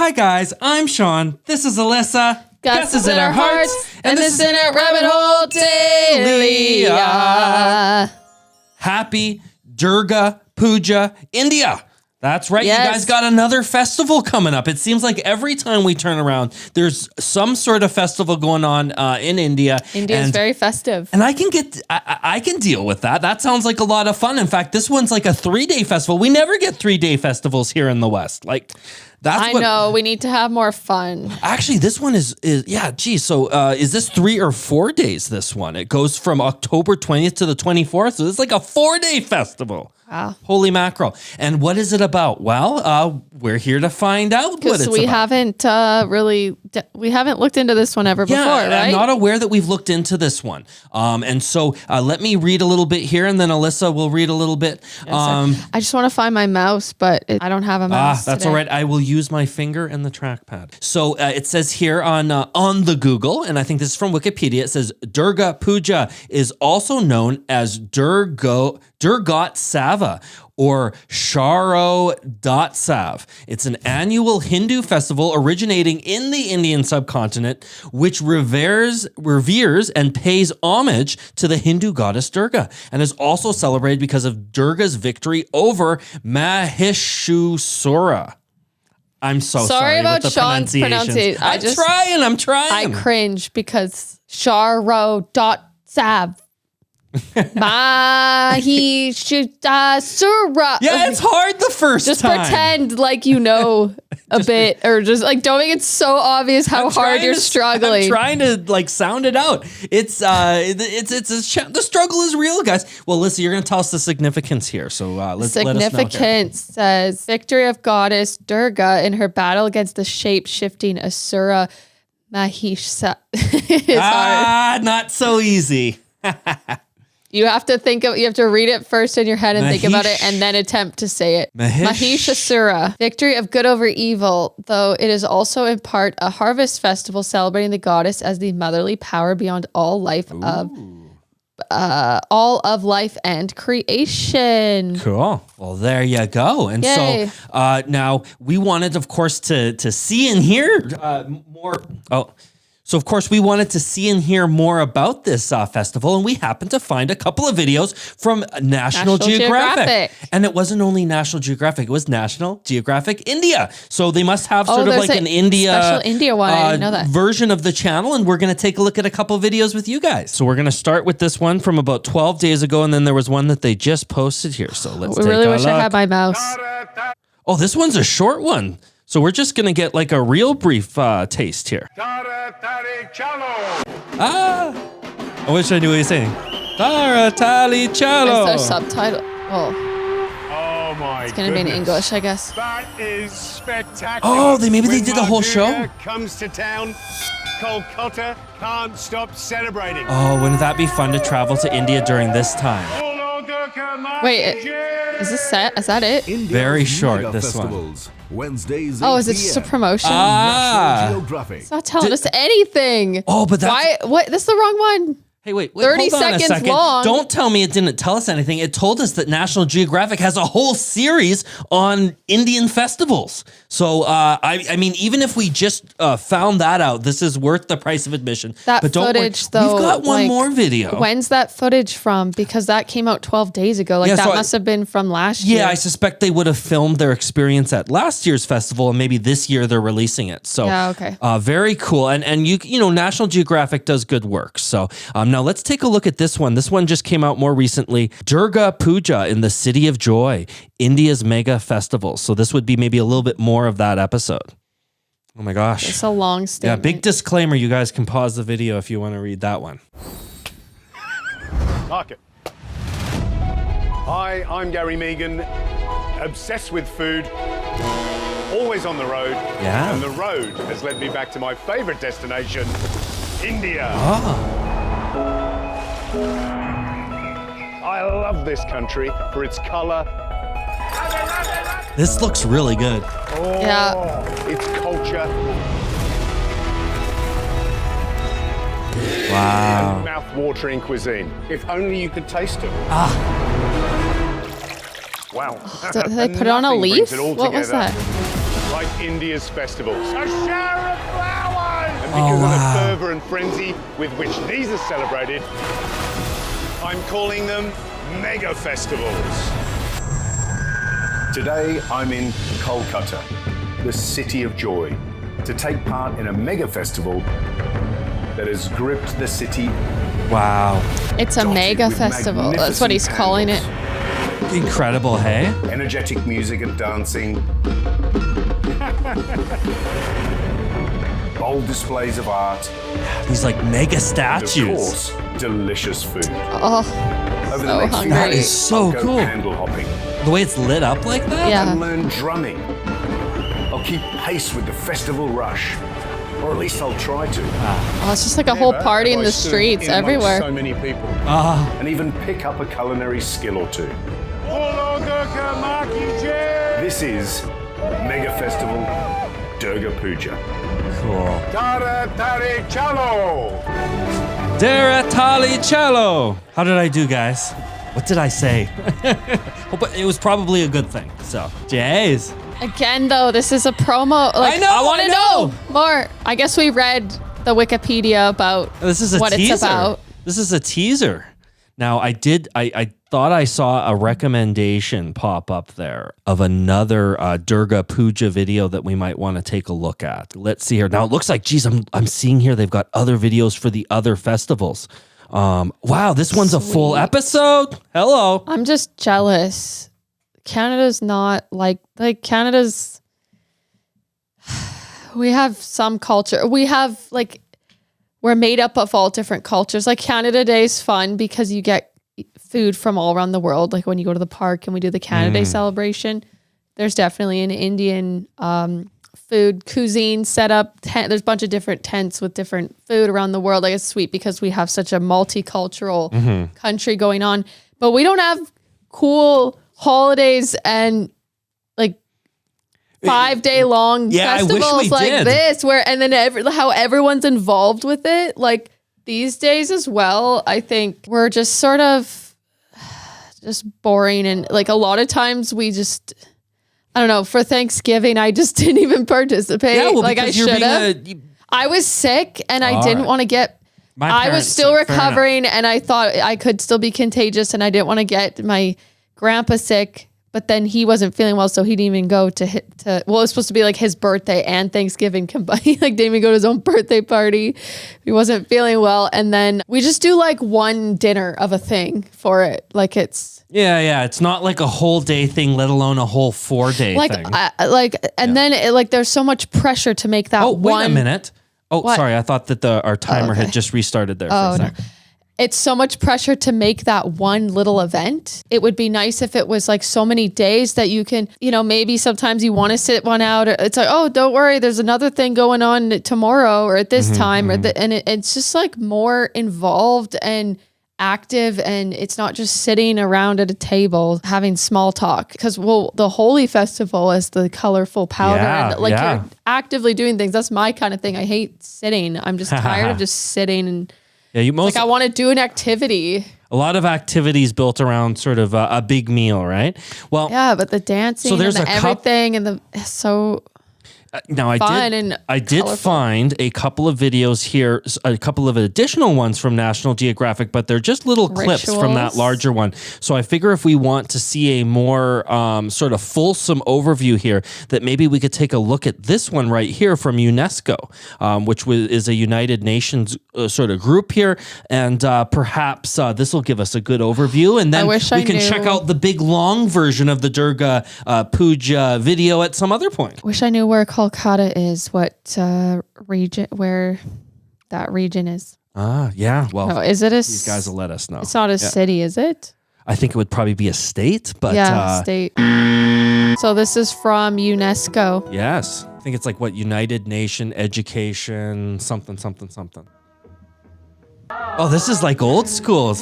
Hi guys, I'm Sean. This is Alyssa. Gus is in our hearts, and this is in our rabbit hole daily. Happy Durga Puja, India. That's right. Yes. You guys got another festival coming up. It seems like every time we turn around, there's some sort of festival going on in India. India is very festive. And I can deal with that. That sounds like a lot of fun. In fact, this one's like a 3-day festival. We never get 3-day festivals here in the West. Like, I know, we need to have more fun. Actually, this one is yeah, geez. So is this 3 or 4 days, this one? It goes from October 20th to the 24th. So it's like a 4-day festival. Wow. Holy mackerel. And what is it about? Well, we're here to find out what it's Because we about. haven't we haven't looked into this one ever before, right? I'm not aware that we've looked into this one. And so let me read a little bit here, and then Alyssa will read a little bit. I just want to find my mouse, but I don't have a mouse That's today. all right. I will use my finger and the trackpad. So it says here on the Google, and I think this is from Wikipedia, it says Durga Puja is also known as Durgotsav or Sharodotsav. It's an annual Hindu festival originating in the Indian subcontinent, which reveres and pays homage to the Hindu goddess Durga, and is also celebrated because of Durga's victory over Mahishasura. I'm so sorry about with the Sean's pronunciation. I'm trying. I cringe because Sharodotsav. Mahishasura. Yeah, it's hard the first just time. pretend like you know a bit, or just like don't make it so obvious how hard you're struggling. I'm trying to like sound it out. It's the struggle is real, guys. Well, listen, you're gonna tell us the significance here. So let us know. Significance says victory of goddess Durga in her battle against the shape-shifting Asura Mahisa. It's hard. Not so easy. You have to read it first in your head and think about it and then attempt to say it. Mahishasura, victory of good over evil, though it is also in part a harvest festival celebrating the goddess as the motherly power beyond all of life and creation. Cool. Well, there you go. And Yay. so now we wanted, of course, to see and hear more. So, of course, we wanted to see and hear more about this festival, and we happened to find a couple of videos from National Geographic. And it wasn't only National Geographic, it was National Geographic India. So they must have sort of like an India, special India one. I didn't know that. Version of the channel, and we're going to take a look at a couple of videos with you guys. So we're going to start with this one from about 12 days ago, and then there was one that they just posted here. So let's take a look. I really wish I had my mouse. Oh, this one's a short one. So we're just going to get like a real brief taste here. I wish I knew what he's saying. Taratali Chalo. Is there subtitle? Oh my! It's going to be in English, I guess. That is spectacular. Oh, maybe they When did the whole show? Durga comes to town, Kolkata can't stop celebrating. Oh, wouldn't that be fun to travel to India during this time? Wait, is this set? Is that it? Very short, this one. Wednesdays. Oh, is it just a promotion? National Geographic. It's not telling us anything. Oh, but that's... Why? What? This is the wrong one. Hey, wait 30 hold on seconds a second. long. Don't tell me it didn't tell us anything. It told us that National Geographic has a whole series on Indian festivals. So, I mean, even if we just found that out, this is worth the price of admission. That but don't footage, worry. though, We've got one like, more video. When's that footage from? Because that came out 12 days ago. Like, Yeah, that so must have been from last year. Yeah, I suspect they would have filmed their experience at last year's festival, and maybe this year they're releasing it. So, Yeah, okay. Very cool. And you know, National Geographic does good work. So now let's take a look at this one. This one just came out more recently. Durga Puja in the City of Joy, India's mega festival. So this would be maybe a little bit more of that episode. Oh my gosh. It's a long statement. Yeah, big disclaimer. You guys can pause the video if you want to read that one. Like it. Hi, I'm Gary Megan, obsessed with food, always on the road. Yeah. And the road has led me back to my favorite destination, India. I love this country for its color. This looks really good. Yeah. Its culture. Wow. And mouth-watering cuisine. If only you could taste it. Wow. Did they put it on a Nothing leaf? brings it all What was together that? like India's festivals. A shower of flowers! And because of the fervour and frenzy with which these are celebrated, I'm calling them mega festivals. Today, I'm in Kolkata, the city of joy, to take part in a mega festival that has gripped the city. Wow. It's a Dotted mega with festival. That's what he's magnificent calling it. candles, Incredible, hey? energetic music and dancing, bold displays of art, These like mega and of statues. course, delicious food. Oh, Over so the next hungry. few That days, is so I'll go cool. candle hopping The way it's lit up like that? Yeah. and learn drumming. I'll keep pace with the festival rush, or at least I'll try to. oh, it's just like a whole party in the streets everywhere. So many people, and even pick up a culinary skill or two. This is Mega Festival Durga Puja. Cool. Taratari Chalo! Deratali cello. How did I do, guys? What did I say? But it was probably a good thing. So, Jays. Again, though, this is a promo. Like, I want to know. know more. I guess we read the Wikipedia about This is a what teaser. it's about. This is a teaser. Now, I thought I saw a recommendation pop up there of another Durga Puja video that we might want to take a look at. Let's see here. Now, it looks like, geez, I'm seeing here they've got other videos for the other festivals. Wow, this one's a full Sweet. episode. Hello. I'm just jealous. Canada's not like Canada's. We have some culture. We have like, we're made up of all different cultures. Like Canada Day is fun because you get food from all around the world. Like when you go to the park and we do the Canada Day celebration, there's definitely an Indian food cuisine set up. There's a bunch of different tents with different food around the world. Like it's sweet because we have such a multicultural country going on, but we don't have cool holidays and like 5-day long Yeah, I wish festivals we like did. this where, and then how everyone's involved with it. Like these days as well, I think we're just sort of just boring. And like a lot of times we just, I don't know, for Thanksgiving, I just didn't even participate. Yeah, well, like I because you're should have. being I was sick and I All didn't right. want to get, My I was parents still sick, fair enough. recovering and I thought I could still be contagious and I didn't want to get my grandpa sick, but then he wasn't feeling well. So he didn't even go to well, it was supposed to be like his birthday and Thanksgiving combined. Like didn't even go to his own birthday party. He wasn't feeling well. And then we just do like one dinner of a thing for it. Like it's, Yeah. It's not like a whole day thing, let alone a whole 4-day like, thing. then it, like there's so much pressure to make that Oh, one. wait a minute. Oh, What? sorry. I thought that our timer okay. had just restarted there for a no. sec. It's so much pressure to make that one little event. It would be nice if it was like so many days that you can, maybe sometimes you want to sit one out. Or it's like, oh, don't worry, there's another thing going on tomorrow or at this time. And it's just like more involved and active. And it's not just sitting around at a table having small talk. Because, the Holy Festival is the colorful powder. Yeah, and like yeah. you're actively doing things. That's my kind of thing. I hate sitting. I'm just tired of just sitting and Yeah, like I want to do an activity. a lot of activities built around sort of a big meal, right? Well, Yeah, but the dancing So there's and the a cup- everything and the so now fun and I did colorful. find a couple of videos here, a couple of additional ones from National Geographic, but they're just little clips from that Rituals. larger one. So I figure if we want to see a more sort of fulsome overview here, that maybe we could take a look at this one right here from UNESCO, which is a United Nations sort of group here, and perhaps this will give us a good overview, and then wish we I can check knew. out the big long version of the Durga Puja video at some other point. wish I knew where Kolkata is, what region, where that region is. Yeah. Well, No, is it a? these guys will let us know. It's not a city, is it? I think it would probably be a state, but Yeah, state. So this is from UNESCO. yes, I think it's like what United Nation Education something. Oh, this is like old school.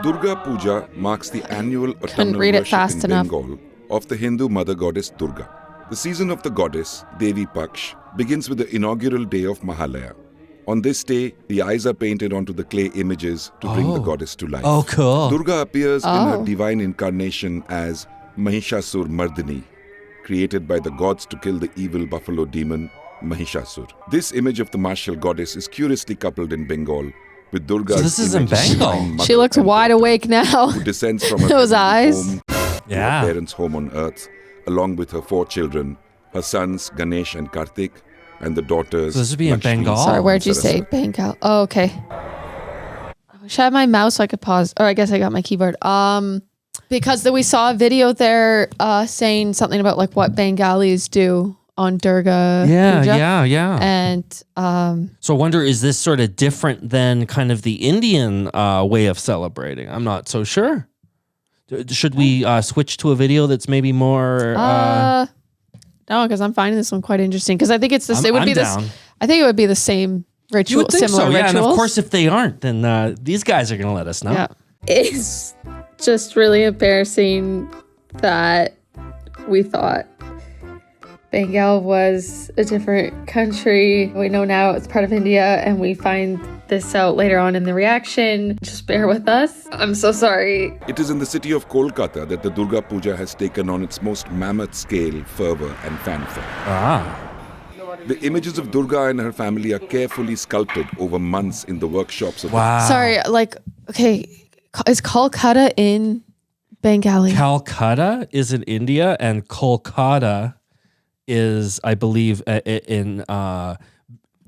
Durga Puja marks the annual autumnal read it worship fast in enough. Bengal of the Hindu mother goddess Durga. The season of the goddess, Devi Paksh, begins with the inaugural day of Mahalaya. On this day, the eyes are painted onto the clay images to bring the goddess to life. Oh, cool. Durga appears in Oh. her divine incarnation as Mahishasur Mardini, created by the gods to kill the evil buffalo demon Mahishasur. This image of the martial goddess is curiously coupled in Bengal with Durga's So this is in image of Bengal. divine mother She looks and wide daughter, awake now. who descends from her Those heavenly eyes. home to Yeah. her parents' home on earth, along with her 4 children, her sons Ganesh and Kartik, and the daughters. So this would be in Lakshmi, Bengal? Sorry, and where'd you say Saraswati. Bengal? Oh, okay. I wish I had my mouse so I could pause. Or I guess I got my keyboard. Because we saw a video there saying something about like what Bengalis do on Durga Puja. Yeah. And So I wonder, is this sort of different than kind of the Indian way of celebrating? I'm not so sure. Should we switch to a video that's maybe more? no, because I'm finding this one quite interesting. Because I think it's this. It would I'm be this. down. I think it would be the same ritual, You would think similar so, yeah. rituals. And of course, if they aren't, then these guys are going to let us know. Yeah. It's just really embarrassing that we thought Bengal was a different country. We know now it's part of India, and we find this out later on in the reaction. Just bear with us. I'm so sorry. It is in the city of Kolkata that the Durga Puja has taken on its most mammoth scale, fervor, and fanfare. Ah. The images of Durga and her family are carefully sculpted over months in the workshops of Wow. Sorry, like, okay, is Kolkata in Bengali? Calcutta is in India, and Kolkata is, I believe, in.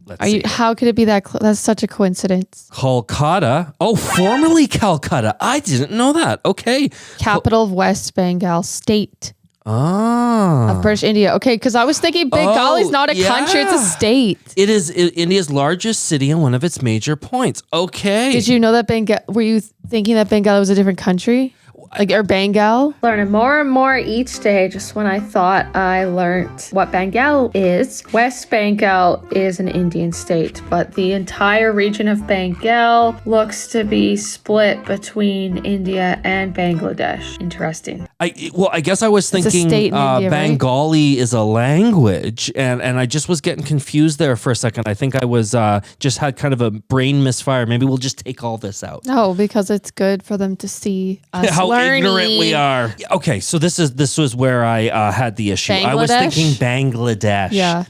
Let's see. How could it be that? That's such a coincidence. Kolkata. Oh, formerly Calcutta. I didn't know that. Okay. Capital of West Bengal State Ah. of British India. Okay, because I was thinking Bengali is not a country; it's a yeah. state. It is India's largest city and one of its major points. Okay. Did you know that Were you thinking that Bengali was a different country? Like, or Bengal? Learning more and more each day, just when I thought I learned what Bengal is. West Bengal is an Indian state, but the entire region of Bengal looks to be split between India and Bangladesh. Interesting. I guess I was a thinking state in India, right? Bengali is a language, and I just was getting confused there for a second. I think I was just had kind of a brain misfire. Maybe we'll just take all this out. No, because it's good for them to see us How learning. ignorant we are. Okay, so this was where I had the issue. I was Bangladesh? thinking Bangladesh. Yeah.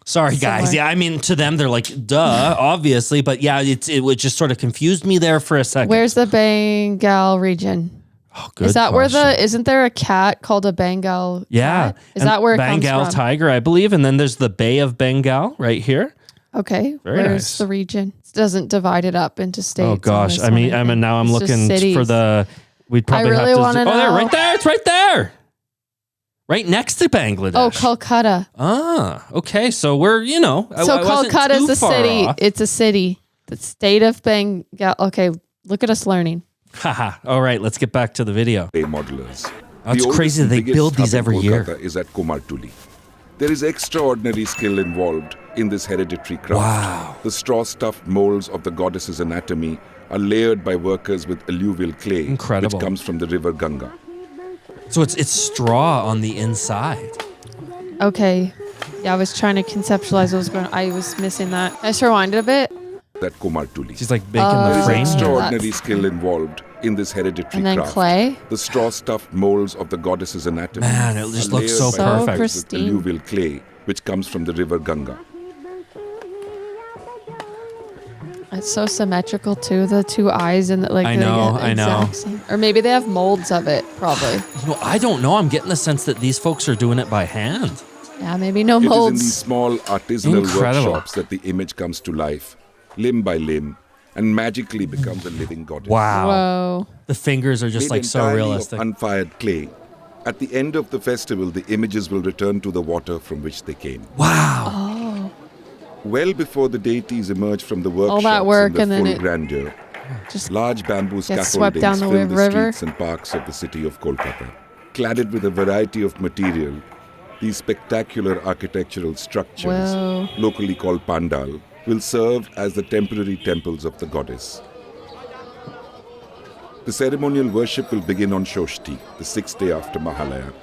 Sorry, guys. Somewhere. Yeah, I mean, to them, they're like, duh, obviously. But yeah, it would just sort of confused me there for a second. Where's the Bengal region? Oh, good Is that question. isn't there a cat called a Bengal Yeah. cat? Is And that where it Bengal comes from? tiger, I believe. And then there's the Bay of Bengal right here. Okay. Very Where's nice. the region? It doesn't divide it up into states. Oh on gosh, this I mean, one, now I'm It's just looking cities. for the. We'd probably really have to. wanna Oh, there, know. right there. It's right there. Right next to Bangladesh. Oh, Kolkata. Ah, okay. So we're, So I wasn't Kolkata is too a far city. off. It's a city. The state of Bengal. Okay, look at us learning. Haha. All right, let's get back to the video. clay modelers. That's The oldest crazy and they biggest build these hub in every year. Kolkata is at Kumartuli. There is extraordinary skill involved in this hereditary craft. Wow. The straw-stuffed molds of the goddess's anatomy are layered by workers with alluvial clay, Incredible. which comes from the river Ganga. So it's straw on the inside. Okay. Yeah, I was trying to conceptualize what was going on. I was missing that. I just rewind it a bit. At Kumartuli. She's like baking There the is frame. extraordinary That's- skill involved in this hereditary And then craft. clay. The straw-stuffed molds of the goddess's anatomy Man, it just are looks layered so by perfect. workers pristine. with alluvial clay, which comes from the river Ganga. It's so symmetrical too. The two eyes and I know, I know. Or maybe they have molds of it. Probably. I don't know. I'm getting the sense that these folks are doing it by hand. Yeah, maybe no It is in these molds. small artisanal Incredible. workshops that the image comes to life, limb by limb, and magically becomes a living goddess. Wow. Whoa. The fingers are just Made like so entirely realistic. of unfired clay. At the end of the festival, the images will return to the water from which they came. Wow. Well before the deities emerge from the workshops that work in and the then full it grandeur, just large bamboo gets swept scaffoldings down the fill the river. streets and parks of the city of Kolkata. Cladded with a variety of material, these spectacular architectural structures, Whoa. locally called pandal, will serve as the temporary temples of the goddess. The ceremonial worship will begin on Shoshti, the 6th day after Mahalaya,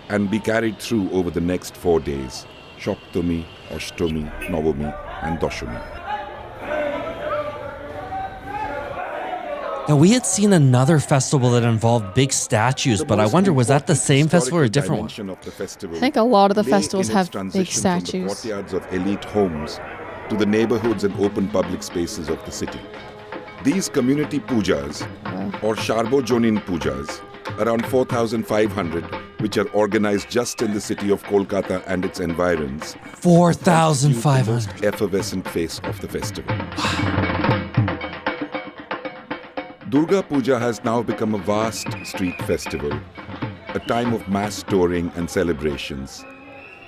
and be carried through over the next 4 days, Shoptami, Ashtami, Navami, and Dashami. Now, we had seen another festival that involved big statues, but I wonder, was that the same festival or a different one? Of the festival I think a lot of the lay festivals in its have transition big statues. From the courtyards of elite homes to the neighborhoods and open public spaces of the city. These community pujas, or Sarbojonin pujas, around 4,500, which are organized just in the city of Kolkata and its environs, 4,500. the most effervescent face of the festival. Durga Puja has now become a vast street festival, a time of mass touring and celebrations,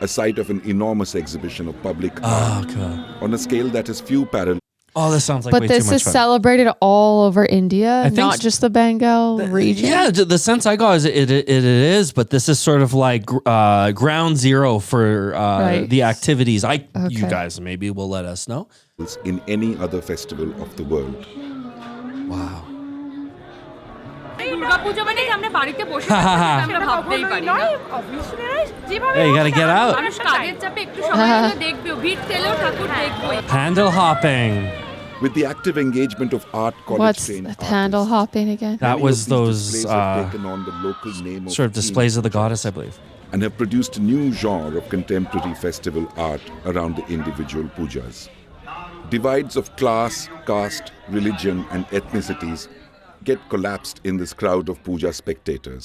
a site of an enormous exhibition of public art on a scale that has few parallels. Oh, this sounds like But way too this much is fun. celebrated all over India, think not s- just the Bengal region. Yeah, the sense I got is it is, but this is sort of like ground zero for Right. the activities. You Okay. guys maybe will let us know. in any other festival of the world. Wow. Durga Puja মানে কি আমরা বাড়িতে বসে থাকবো আমরা ভাবতেই পারি না Hey, you gotta get out. মানুষ কাজের চাপে একটু সময় হলো দেখবেও ভিড় ঠেলেও ঠাকুর দেখবোই Handle hopping. With the active engagement of art college What's trained handle artists, hopping again? That many was of these those displays have taken on the local name of sort of theme displays of the pujas goddess, I believe. and have produced a new genre of contemporary festival art around the individual pujas. Divides of class, caste, religion, and ethnicities get collapsed in this crowd of puja spectators.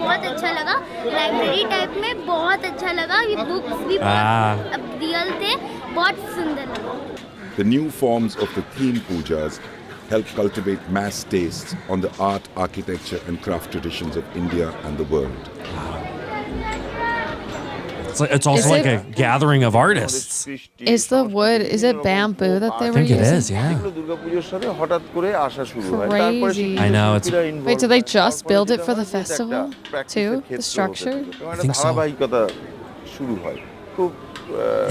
बहुत अच्छा लगा library type में बहुत अच्छा लगा ये books भी बहुत रियल थे बहुत सुंदर लगा The new forms of the theme pujas help cultivate mass tastes on the art, architecture, and craft traditions of India and the world. It's also Is like it- a gathering of artists. Is the wood, is it bamboo that they I were think it using? is, yeah. দুর্গাপূজার সাথে হঠাৎ করে আসা শুরু হয় Crazy. তারপরে I know, it's- Wait, did they just build it for the festival too? The structure? I think so. ধারাবাহিকতা শুরু হয় খুব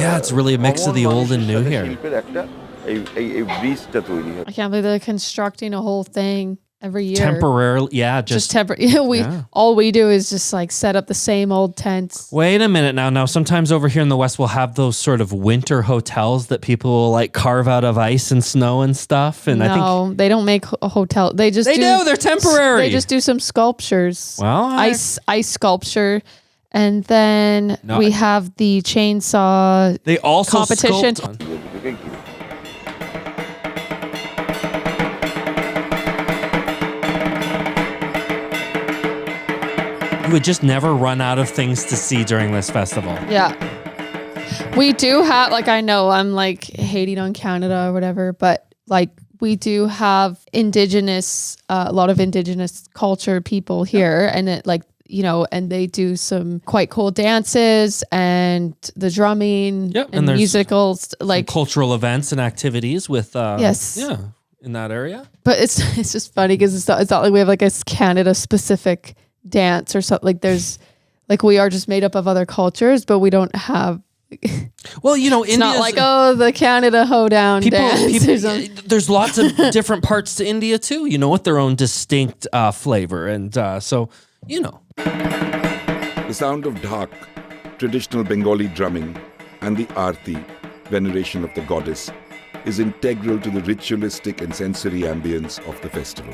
Yeah, it's really a mix of the old and new here. শিল্পের একটা এই ব্রিজটা তৈরি হয় I can't believe they're constructing a whole thing every year. Temporarily, yeah, Just temporary. Yeah. All we do is just like set up the same old tents. Wait a minute now. Now, sometimes over here in the West, we'll have those sort of winter hotels that people will like carve out of ice and snow and stuff. And I think No, they don't make a hotel. They just they do. They're temporary. They just do some sculptures. Well, ice sculpture. And then No, we have the chainsaw they also competition. sculpt- You would just never run out of things to see during this festival. Yeah. We do have, like, I know I'm like hating on Canada or whatever, but like we do have indigenous, a lot of indigenous culture people here. And it like, you know, and they do some quite cool dances and the drumming Yep, and and there's musicals. Like, Cultural events and activities with Yes. yeah, in that area. but it's just funny because it's not like we have like a Canada specific dance or something. Like there's like we are just made up of other cultures, but we don't have. Well, you know, It's not like the Canada hoedown dance or something. there's lots of different parts to India too, you know, with their own distinct flavor. And so, you know. The sound of dhak, traditional Bengali drumming, and the arti, veneration of the goddess, is integral to the ritualistic and sensory ambience of the festival.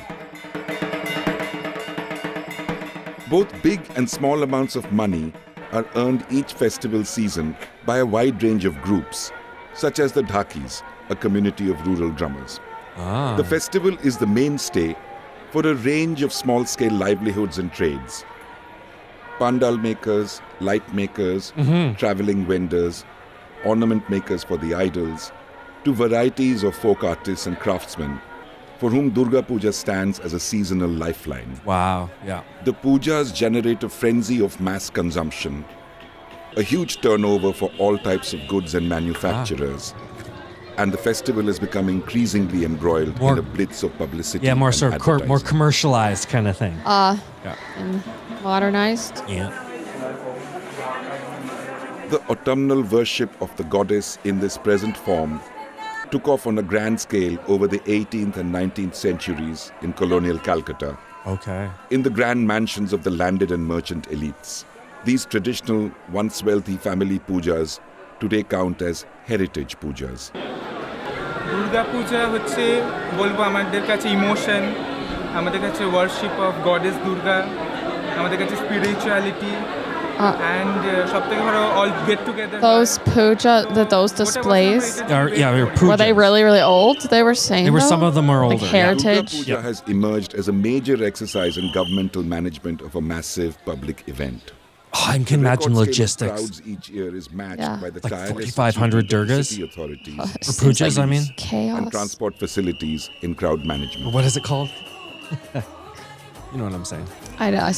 Both big and small amounts of money are earned each festival season by a wide range of groups, such as the Dhakis, a community of rural drummers. The festival is the mainstay for a range of small-scale livelihoods and trades. Pandal makers, light makers, traveling vendors, ornament makers for the idols, to varieties of folk artists and craftsmen for whom Durga Puja stands as a seasonal lifeline. Wow. Yeah. The pujas generate a frenzy of mass consumption, a huge turnover for all types of goods and manufacturers, and the festival has become increasingly embroiled More- in a blitz of publicity. Yeah, more and sort of more advertising. commercialized kind of thing. And Yeah. modernized. Yeah. The autumnal worship of the goddess in this present form took off on a grand scale over the 18th and 19th centuries in colonial Calcutta, Okay. in the grand mansions of the landed and merchant elites. These traditional, once wealthy family pujas today count as heritage pujas. Durga পূজা হচ্ছে বলবো আমাদের কাছে emotion আমাদের কাছে worship of goddess Durga, আমাদের কাছে spirituality and সবথেকে বড় all get together. Those those displays, pujas. were they really, really old? They were saying Some of them are like older. Durga heritage. Puja has emerged as a major exercise in governmental management of a massive public event. Oh, I can imagine Record scale of logistics. crowds each year is matched Yeah. by the Like tireless 4,500 achievement of the Durgas? city authorities Or pujas, I mean. and Chaos. transport facilities in crowd management. What is it called? You know what I'm saying.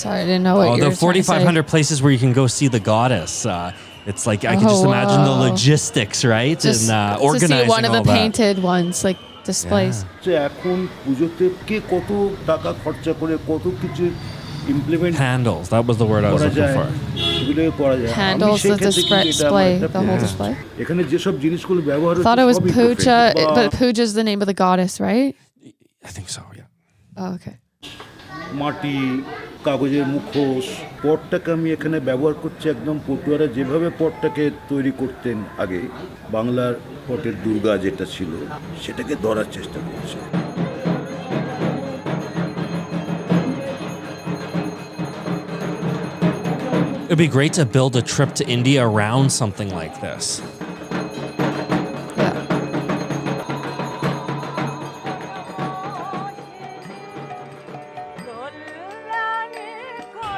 Sorry, I didn't know what you The were trying to say. 4,500 places where you can go see the goddess. It's like I can just imagine the wow. logistics, right? Just and to organizing see one of the all that. painted ones, like displays. যে এখন পুজোতে কে কত টাকা খরচা করে কত কিছু implement Handles. That was the word I was করা looking যায় for. সেগুলো করা যায় Handles, আমি সেখান the থেকে এটা আমার display, একটা the whole plan। display. এখানে যেসব জিনিসগুলো ব্যবহার I thought it was সবই Puja, perfect। but Puja is the name of the goddess, right? I think so, yeah. Oh, okay. মাটি, কাগজের মুখোশ, পটটাকে আমি এখানে ব্যবহার করছি একদম পটুয়ারা যেভাবে পটটাকে তৈরি করতেন আগে, বাংলার পটের দুর্গা যেটা ছিল সেটাকে ধরার চেষ্টা করছে। It'd be great to build a trip to India around something like this. Yeah.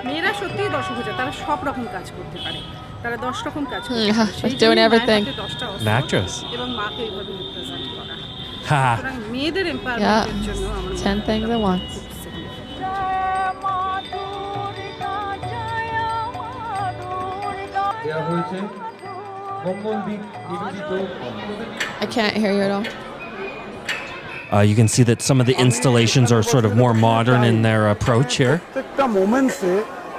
মেয়েরা সত্যিই দশভুজা, তারা সব রকম কাজ করতে পারে, তারা 10 রকম কাজ করতে Yeah, পারে। সেই doing জন্যই মায়ের everything. হাতে 10টা অস্ত্র An actress. এবং মাকে এইভাবে রিপ্রেজেন্ট করা। Ha. সুতরাং মেয়েদের Yeah. এম্পাওয়ারমেন্টের জন্য আমার 10 things at once. I can't hear you at all. You can see that some of the installations are sort of more modern in their approach here. প্রত্যেকটা মোমেন্টসে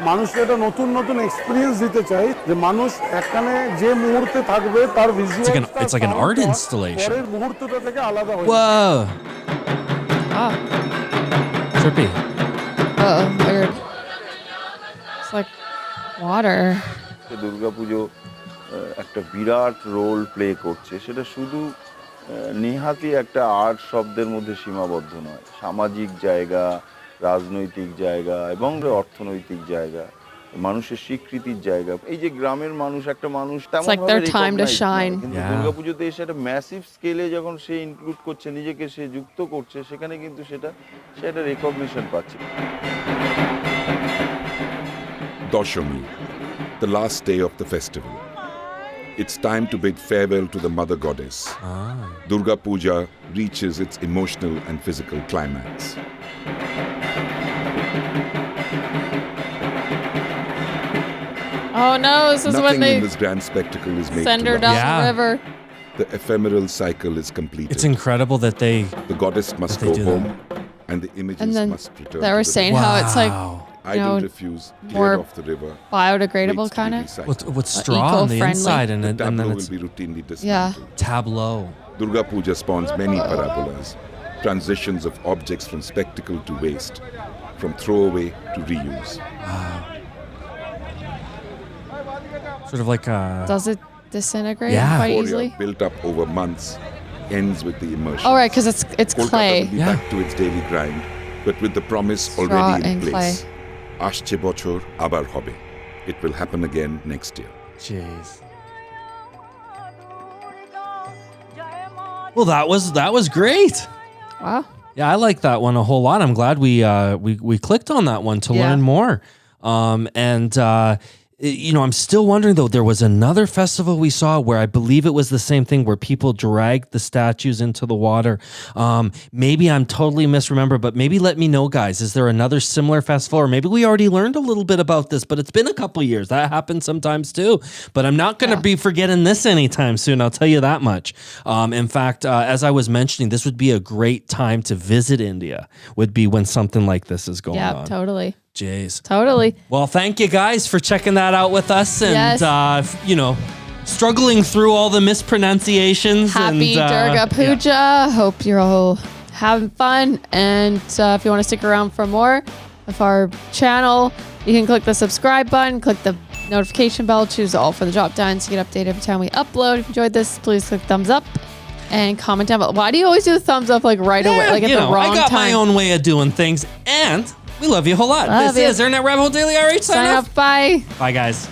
মানুষকে একটা নতুন নতুন এক্সপিরিয়েন্স দিতে চাই, যে মানুষ এখানে যে মুহূর্তে থাকবে তার visual It's like an art installation. পরের মুহূর্তটা থেকে আলাদা হয়ে Whoa. Oh, Trippy. weird. It's like water. Durga Puja একটা বিরাট রোল প্লে করছে, সেটা শুধু নেহাতি একটা আর্ট শব্দের মধ্যে সীমাবদ্ধ নয়। সামাজিক জায়গা, রাজনৈতিক জায়গা এবং অর্থনৈতিক জায়গা, মানুষের স্বীকৃতির জায়গা। এই যে গ্রামের মানুষ, একটা মানুষ তেমন like their time to shine. কিন্তু Yeah. দুর্গাপুজোতে এসে একটা ম্যাসিভ স্কেলে যখন সে ইনক্লুড করছে, নিজেকে সে যুক্ত করছে, সেখানে কিন্তু সে একটা রেকগনিশন পাচ্ছে। Doshami, the last day of the festival. It's time to bid farewell to the mother goddess. Durga Puja reaches its emotional and physical climax. Oh no, this is when Nothing they in this grand spectacle is made send to her last. down Yeah. the river. The ephemeral cycle is completed. It's incredible that they. The goddess must That they go do home, and the images And then must return. they to were the saying river. how it's like Wow. Idol know, refuse more cleared off the river. biodegradable waits to be kind of. recycled. With straw on the eco-friendly. inside and The then tableau it's will be routinely Yeah. dismantled. tableau. Durga Puja spawns many parabolas, transitions of objects from spectacle to waste, from throwaway to reuse. Sort of like a. Does it disintegrate Yeah. quite Euphoria easily? built up over months ends with the immersion. Oh right, because it's Kolkata clay. will be Yeah. back to its daily grind, but with the promise Straw already in and place. Ashche bochor abar hobe. It will happen again next year. Jeez. Well, that was great. Wow. Yeah, I like that one a whole lot. I'm glad we clicked on that one to Yeah. learn more. I'm still wondering though. There was another festival we saw where I believe it was the same thing, where people dragged the statues into the water. Maybe I'm totally misremember, but maybe let me know, guys. Is there another similar festival, or maybe we already learned a little bit about this? But it's been a couple years. That happens sometimes too. But I'm not going to be forgetting this anytime soon. I'll tell you that much. In fact, as I was mentioning, this would be a great time to visit India. Would be when something like this is going Yeah, on. totally. Jeez. Totally. Well, thank you guys for checking that out with us and, Yes. struggling through all the mispronunciations. Happy and, Durga Puja. Hope you're all having fun. And if you want to stick around for more of our channel, you can click the subscribe button, click the notification bell, choose all for the drop down so you get updated every time we upload. If you enjoyed this, please click thumbs up. And comment down below. Why do you always do the thumbs up like right away, like at the wrong time? I got my own way of doing things, and we love you a whole lot. Love This you. is Internet Rabbit Hole Daily RH. Sign off. Bye. Bye, guys.